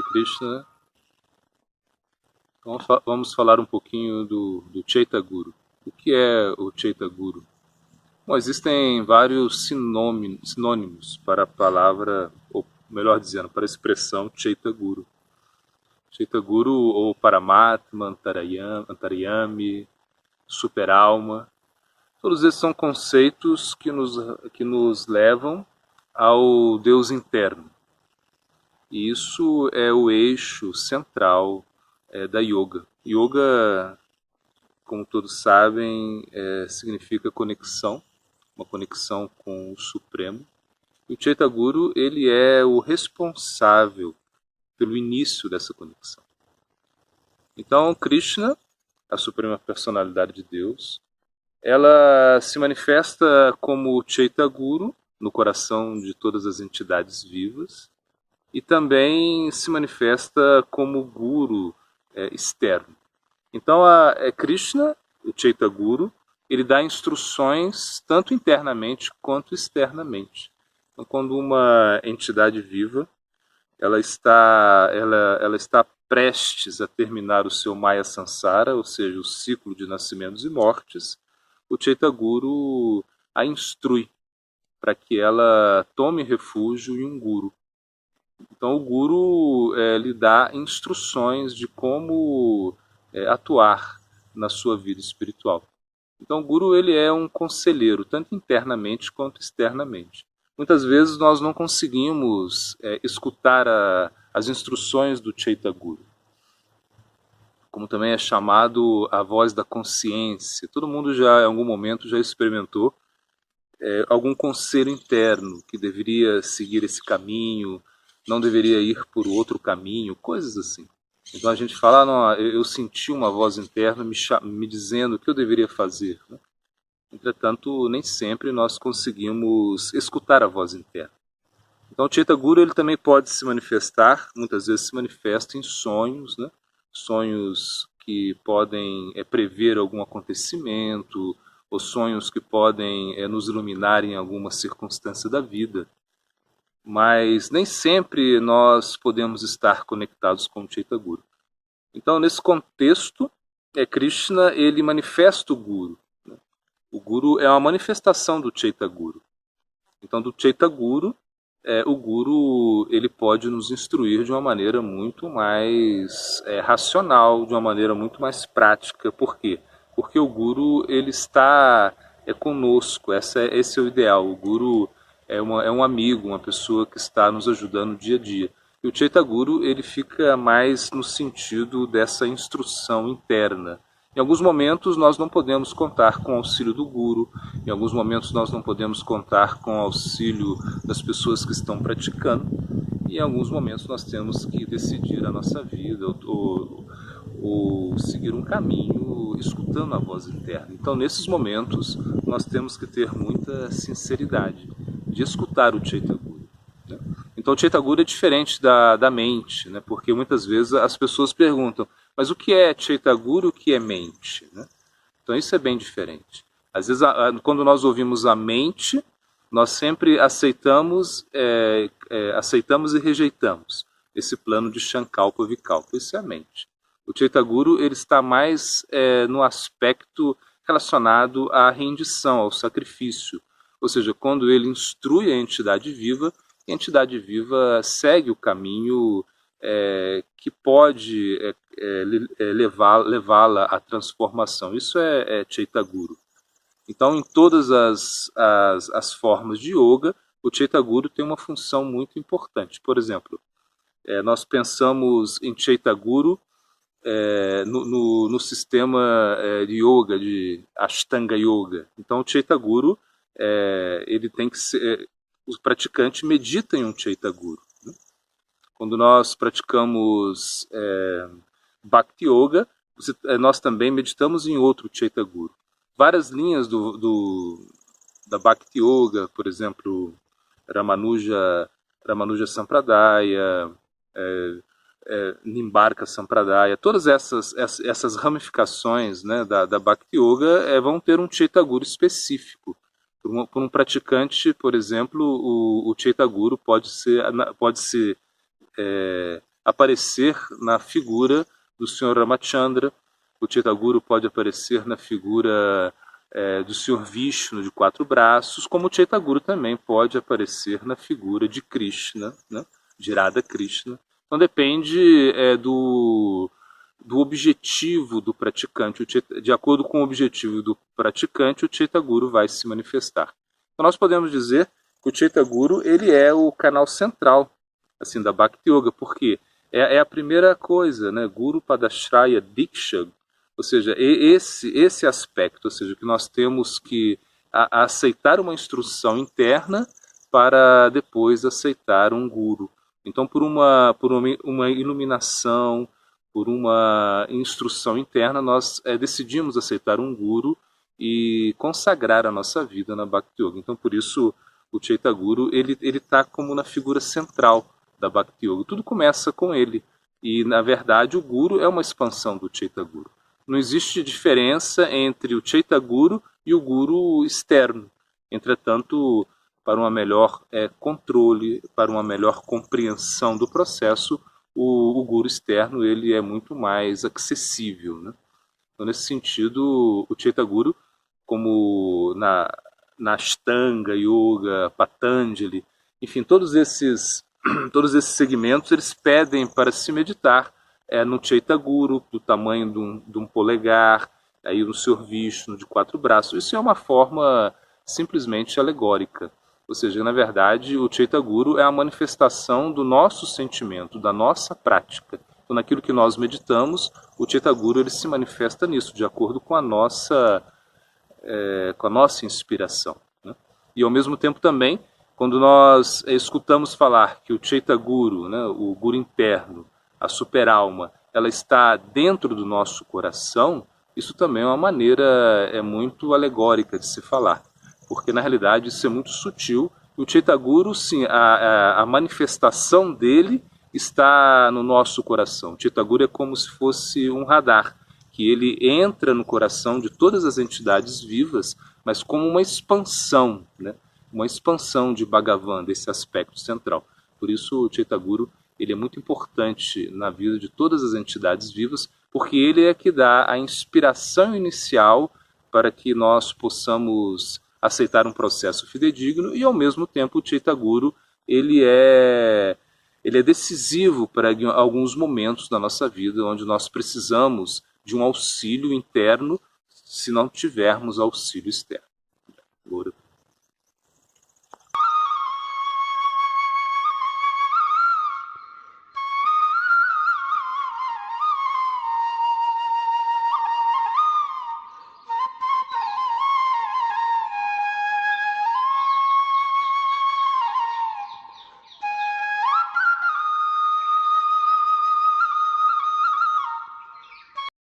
Krishna. Vamos falar um pouquinho do Chaitya Guru. O que é o Chaitya Guru? Bom, existem vários sinônimos para a palavra, ou melhor dizendo, para a expressão Chaitya Guru. Chaitya Guru ou Paramatma, Antaryami, Super-alma. Todos esses são conceitos que nos levam ao Deus interno. E isso é o eixo central da yoga. Yoga, como todos sabem, significa conexão, uma conexão com o Supremo. E o Chaitya Guru, ele é o responsável pelo início dessa conexão. Então, Krishna, a Suprema Personalidade de Deus, ela se manifesta como Chaitya Guru no coração de todas as entidades vivas e também se manifesta como Guru externo. Então, Krishna, o Chaitya Guru, ele dá instruções tanto internamente quanto externamente. Então, quando uma entidade viva ela está prestes a terminar o seu Maya Sansara, ou seja, o ciclo de nascimentos e mortes, o Chaitya Guru a instrui para que ela tome refúgio em um Guru. Então o Guru lhe dá instruções de como atuar na sua vida espiritual. Então o Guru ele é um conselheiro, tanto internamente quanto externamente. Muitas vezes nós não conseguimos escutar as instruções do Chaitya Guru, como também é chamado a voz da consciência. Todo mundo já, em algum momento, já experimentou algum conselho interno que deveria seguir esse caminho, não deveria ir por outro caminho, coisas assim. Então a gente fala, não, eu senti uma voz interna me dizendo o que eu deveria fazer, né? Entretanto, nem sempre nós conseguimos escutar a voz interna. Então o Chaitya Guru ele também pode se manifestar, muitas vezes se manifesta em sonhos, né? Sonhos que podem prever algum acontecimento, ou sonhos que podem nos iluminar em alguma circunstância da vida. Mas nem sempre nós podemos estar conectados com o Chaitya Guru. Então, nesse contexto, Krishna ele manifesta o Guru. Né? O Guru é uma manifestação do Chaitya Guru. Então, do Chaitya Guru, o Guru ele pode nos instruir de uma maneira muito mais racional, de uma maneira muito mais prática. Por quê? Porque o Guru ele está conosco, esse é o ideal. O Guru é um amigo, uma pessoa que está nos ajudando no dia a dia. E o Chaitya Guru ele fica mais no sentido dessa instrução interna. Em alguns momentos nós não podemos contar com o auxílio do Guru, em alguns momentos nós não podemos contar com o auxílio das pessoas que estão praticando, e em alguns momentos nós temos que decidir a nossa vida ou seguir um caminho escutando a voz interna. Então nesses momentos nós temos que ter muita sinceridade de escutar o Chaitya Guru. Né? Então o Chaitya Guru é diferente da mente, né? Porque muitas vezes as pessoas perguntam, mas o que é Chaitya Guru e o que é mente? Né? Então isso é bem diferente. Às vezes quando nós ouvimos a mente, nós sempre aceitamos e rejeitamos esse plano de Sankalpa Vikalpa. Isso é a mente. O Chaitya Guru ele está mais no aspecto relacionado à rendição, ao sacrifício. Ou seja, quando ele instrui a entidade viva segue o caminho que pode levá-la à transformação. Isso é Chaitya Guru. Então, em todas as formas de yoga, o Chaitya Guru tem uma função muito importante. Por exemplo, nós pensamos em Chaitya Guru no sistema de yoga, de Ashtanga Yoga. Então, o Chaitya Guru, ele tem que ser... o praticante medita em um Chaitya Guru. Né? Quando nós praticamos Bhakti Yoga, nós também meditamos em outro Chaitya Guru. Várias linhas da Bhakti Yoga, por exemplo, Ramanuja Sampradaya, Nimbarka Sampradaya, todas essas ramificações, né, da Bhakti Yoga vão ter um Chaitya Guru específico. Por um praticante, por exemplo, o Chaitya Guru pode ser aparecer na figura do Sr. Ramachandra, o Chaitanya Guru pode aparecer na figura do Sr. Vishnu de 4 braços, como o Chaitanya Guru também pode aparecer na figura de Krishna, né? De Radha Krishna. Então depende do objetivo do praticante. De acordo com o objetivo do praticante, o Chaitanya Guru vai se manifestar. Então nós podemos dizer que o Chaitanya Guru ele é o canal central assim, da Bhakti Yoga, porque é a primeira coisa, né? Guru Padashraya Diksha, ou seja, esse aspecto, ou seja, que nós temos que aceitar uma instrução interna para depois aceitar um guru. Então, por uma iluminação, por uma instrução interna, nós decidimos aceitar um guru e consagrar a nossa vida na Bhakti Yoga. Então, por isso, o Chaitanya Guru ele está como na figura central da Bhakti Yoga. Tudo começa com ele. E, na verdade, o Guru é uma expansão do Chaitanya Guru. Não existe diferença entre o Chaitanya Guru e o Guru externo. Entretanto, para um melhor controle, para uma melhor compreensão do processo, o Guru externo ele é muito mais acessível, né? Então, nesse sentido, o Chaitanya Guru, como na Ashtanga Yoga, Patanjali, enfim, todos esses segmentos eles pedem para se meditar no Chaitanya Guru, do tamanho de um polegar, aí no Sr. Vishnu de 4 braços. Isso é uma forma simplesmente alegórica. Ou seja, na verdade, o Chaitanya Guru é a manifestação do nosso sentimento, da nossa prática. Então, naquilo que nós meditamos, o Chaitanya Guru ele se manifesta nisso, de acordo com a nossa inspiração, né? E ao mesmo tempo também, quando nós escutamos falar que o Chaitanya Guru, né, o Guru interno, a superalma, ela está dentro do nosso coração, isso também é uma maneira muito alegórica de se falar, porque na realidade isso é muito sutil. E o Chaitanya Guru, sim, a manifestação dele está no nosso coração. O Chaitanya Guru é como se fosse um radar, que ele entra no coração de todas as entidades vivas, mas como uma expansão, né? Uma expansão de Bhagavan, desse aspecto central. Por isso o Chaitanya Guru ele é muito importante na vida de todas as entidades vivas, porque ele é que dá a inspiração inicial para que nós possamos aceitar um processo fidedigno, e ao mesmo tempo o Chaitanya Guru ele é decisivo para alguns momentos da nossa vida onde nós precisamos de um auxílio interno se não tivermos auxílio externo. Agora,